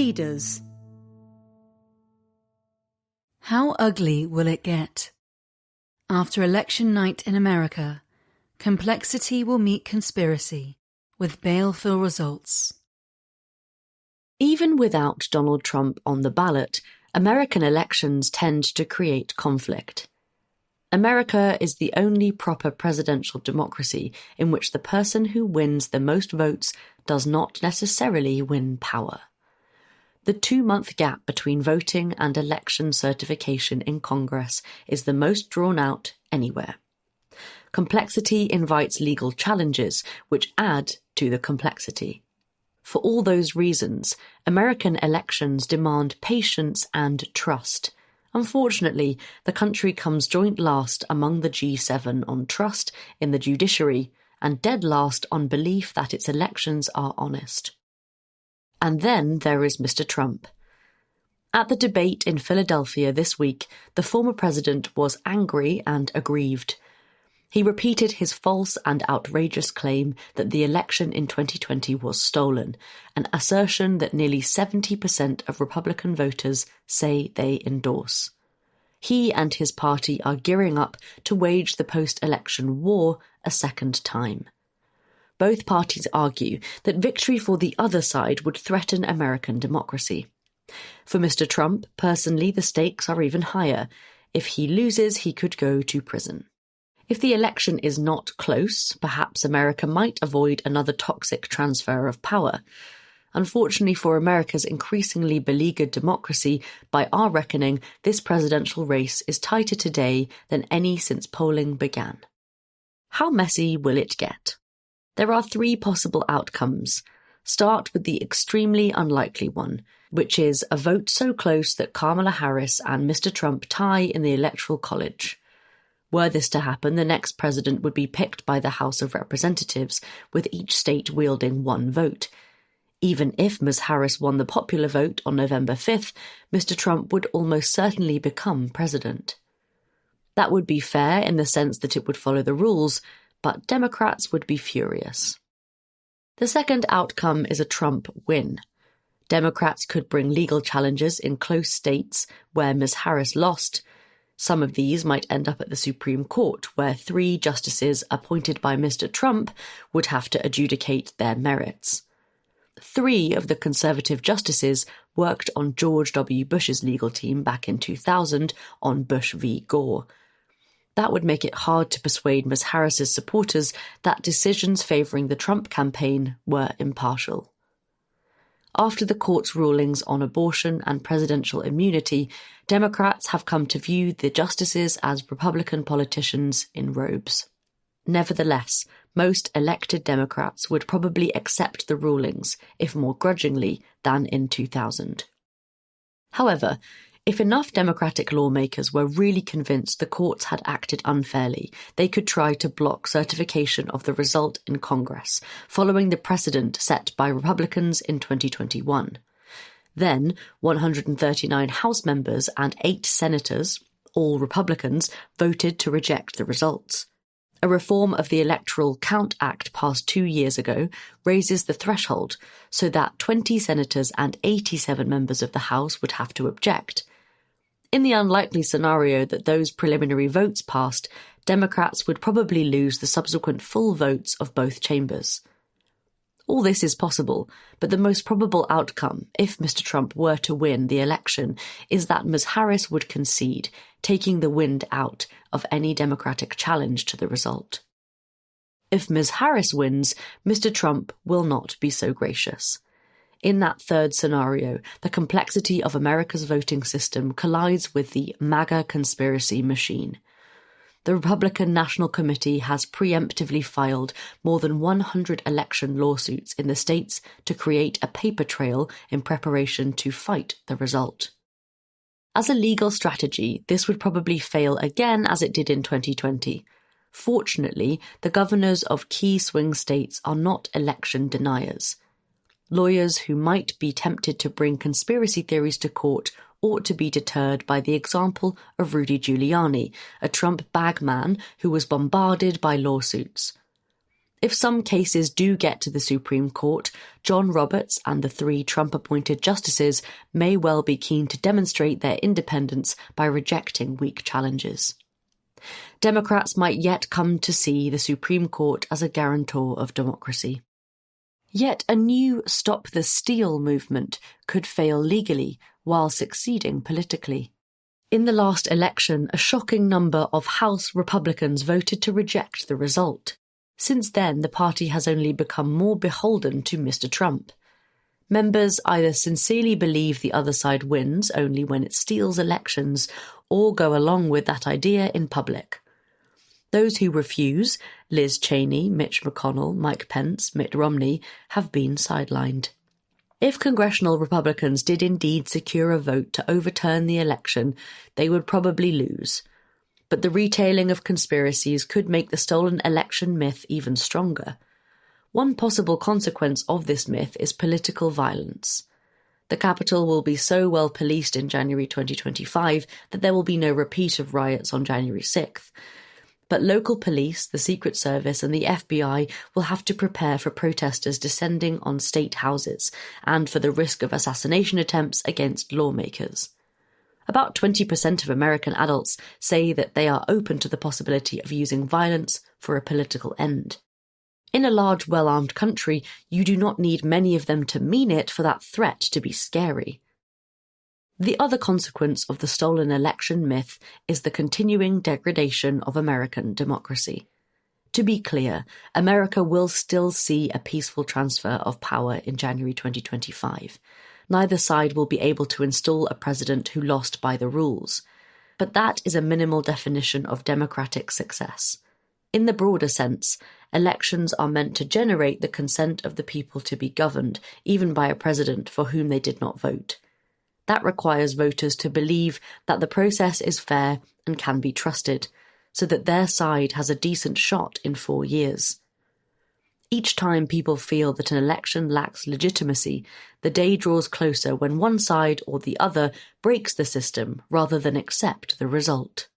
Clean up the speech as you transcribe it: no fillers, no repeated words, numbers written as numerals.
Leaders. How ugly will it get? After election night in America, complexity will meet conspiracy with baleful results. Even without Donald Trump on the ballot, American elections tend to create conflict. America is the only proper presidential democracy in which the person who wins the most votes does not necessarily win power. The 2-month gap between voting and election certification in Congress is the most drawn out anywhere. Complexity invites legal challenges, which add to the complexity. For all those reasons, American elections demand patience and trust. Unfortunately, the country comes joint last among the G7 on trust in the judiciary and dead last on belief that its elections are honest. And then there is Mr. Trump. At the debate in Philadelphia this week, the former president was angry and aggrieved. He repeated his false and outrageous claim that the election in 2020 was stolen, an assertion that nearly 70% of Republican voters say they endorse. He and his party are gearing up to wage the post-election war a second time. Both parties argue that victory for the other side would threaten American democracy. For Mr. Trump, personally, the stakes are even higher. If he loses, he could go to prison. If the election is not close, perhaps America might avoid another toxic transfer of power. Unfortunately for America's increasingly beleaguered democracy, by our reckoning, this presidential race is tighter today than any since polling began. How messy will it get? There are 3 possible outcomes. Start with the extremely unlikely one, which is a vote so close that Kamala Harris and Mr. Trump tie in the Electoral College. Were this to happen, the next president would be picked by the House of Representatives, with each state wielding 1 vote. Even if Ms. Harris won the popular vote on November 5th, Mr. Trump would almost certainly become president. That would be fair in the sense that it would follow the rules, but Democrats would be furious. The second outcome is a Trump win. Democrats could bring legal challenges in close states where Ms. Harris lost. Some of these might end up at the Supreme Court, where 3 justices appointed by Mr. Trump would have to adjudicate their merits. 3 of the conservative justices worked on George W. Bush's legal team back in 2000 on Bush v. Gore. That would make it hard to persuade Ms. Harris's supporters that decisions favouring the Trump campaign were impartial. After the court's rulings on abortion and presidential immunity, Democrats have come to view the justices as Republican politicians in robes. Nevertheless, most elected Democrats would probably accept the rulings, if more grudgingly than in 2000. However, if enough Democratic lawmakers were really convinced the courts had acted unfairly, they could try to block certification of the result in Congress, following the precedent set by Republicans in 2021. Then, 139 House members and 8 senators, all Republicans, voted to reject the results. A reform of the Electoral Count Act passed 2 years ago raises the threshold so that 20 senators and 87 members of the House would have to object. In the unlikely scenario that those preliminary votes passed, Democrats would probably lose the subsequent full votes of both chambers. All this is possible, but the most probable outcome, if Mr. Trump were to win the election, is that Ms. Harris would concede, taking the wind out of any Democratic challenge to the result. If Ms. Harris wins, Mr. Trump will not be so gracious. In that third scenario, the complexity of America's voting system collides with the MAGA conspiracy machine. The Republican National Committee has preemptively filed more than 100 election lawsuits in the states to create a paper trail in preparation to fight the result. As a legal strategy, this would probably fail again as it did in 2020. Fortunately, the governors of key swing states are not election deniers. Lawyers who might be tempted to bring conspiracy theories to court ought to be deterred by the example of Rudy Giuliani, a Trump bagman who was bombarded by lawsuits. If some cases do get to the Supreme Court, John Roberts and the 3 Trump-appointed justices may well be keen to demonstrate their independence by rejecting weak challenges. Democrats might yet come to see the Supreme Court as a guarantor of democracy. Yet a new Stop the Steal movement could fail legally while succeeding politically. In the last election, a shocking number of House Republicans voted to reject the result. Since then, the party has only become more beholden to Mr. Trump. Members either sincerely believe the other side wins only when it steals elections, or go along with that idea in public. Those who refuse, Liz Cheney, Mitch McConnell, Mike Pence, Mitt Romney, have been sidelined. If congressional Republicans did indeed secure a vote to overturn the election, they would probably lose. But the retailing of conspiracies could make the stolen election myth even stronger. One possible consequence of this myth is political violence. The Capitol will be so well policed in January 2025 that there will be no repeat of riots on January 6th. But local police, the Secret Service and the FBI will have to prepare for protesters descending on state houses and for the risk of assassination attempts against lawmakers. About 20% of American adults say that they are open to the possibility of using violence for a political end. In a large, well-armed country, you do not need many of them to mean it for that threat to be scary. The other consequence of the stolen election myth is the continuing degradation of American democracy. To be clear, America will still see a peaceful transfer of power in January 2025. Neither side will be able to install a president who lost by the rules. But that is a minimal definition of democratic success. In the broader sense, elections are meant to generate the consent of the people to be governed, even by a president for whom they did not vote. That requires voters to believe that the process is fair and can be trusted, so that their side has a decent shot in 4 years. Each time people feel that an election lacks legitimacy, the day draws closer when one side or the other breaks the system rather than accept the result.